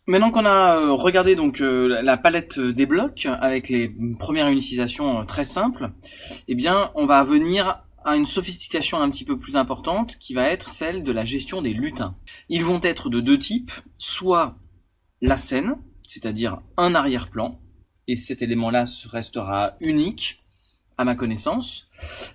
Maintenant qu'on a regardé donc la palette des blocs avec les premières utilisations très simples, eh bien on va venir à une sophistication un petit peu plus importante qui va être celle de la gestion des lutins. Ils vont être de deux types, soit la scène, c'est-à-dire un arrière-plan, et cet élément-là restera unique à ma connaissance,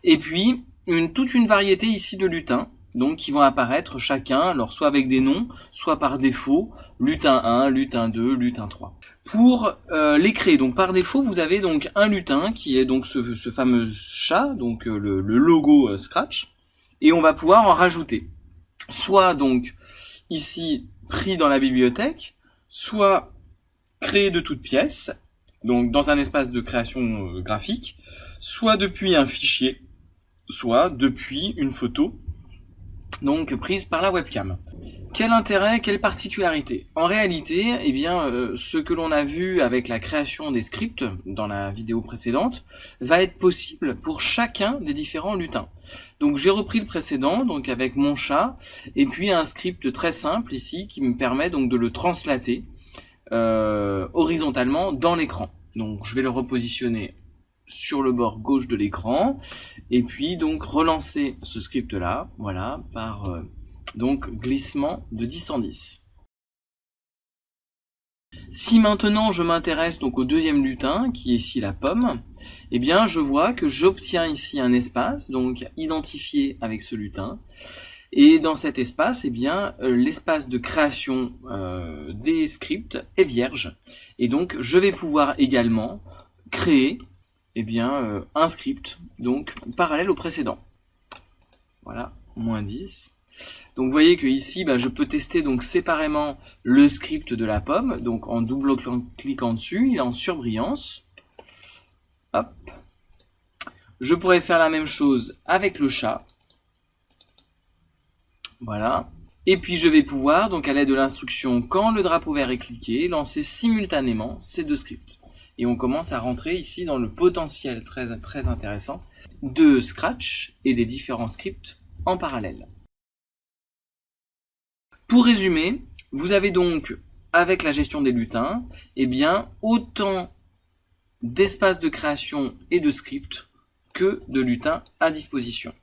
et puis toute une variété ici de lutins, donc qui vont apparaître chacun, alors soit avec des noms, soit par défaut, lutin 1, lutin 2, lutin 3. Pour les créer, donc par défaut, vous avez donc un lutin qui est donc ce fameux chat, donc le logo Scratch, et on va pouvoir en rajouter. Soit donc ici pris dans la bibliothèque, soit créé de toutes pièces, donc dans un espace de création graphique, soit depuis un fichier, soit depuis une photo, donc prise par la webcam. Quel intérêt, quelle particularité? En réalité, eh bien, ce que l'on a vu avec la création des scripts dans la vidéo précédente va être possible pour chacun des différents lutins. Donc j'ai repris le précédent, donc avec mon chat, et puis un script très simple ici qui me permet donc de le translater horizontalement dans l'écran. Donc je vais le repositionner sur le bord gauche de l'écran et puis donc relancer ce script là, voilà, par donc glissement de 10 en 10. Si maintenant je m'intéresse donc au deuxième lutin qui est ici la pomme, eh bien je vois que j'obtiens ici un espace donc identifié avec ce lutin. Et dans cet espace, eh bien, l'espace de création des scripts est vierge. Et donc, je vais pouvoir également créer eh bien, un script donc parallèle au précédent. Voilà, moins 10. Donc, vous voyez que ici, je peux tester donc séparément le script de la pomme. Donc, en double-cliquant dessus, il est en surbrillance. Hop. Je pourrais faire la même chose avec le chat. Voilà. Et puis je vais pouvoir, donc à l'aide de l'instruction quand le drapeau vert est cliqué, lancer simultanément ces deux scripts. Et on commence à rentrer ici dans le potentiel très intéressant de Scratch et des différents scripts en parallèle. Pour résumer, vous avez donc, avec la gestion des lutins, eh bien, autant d'espaces de création et de scripts que de lutins à disposition.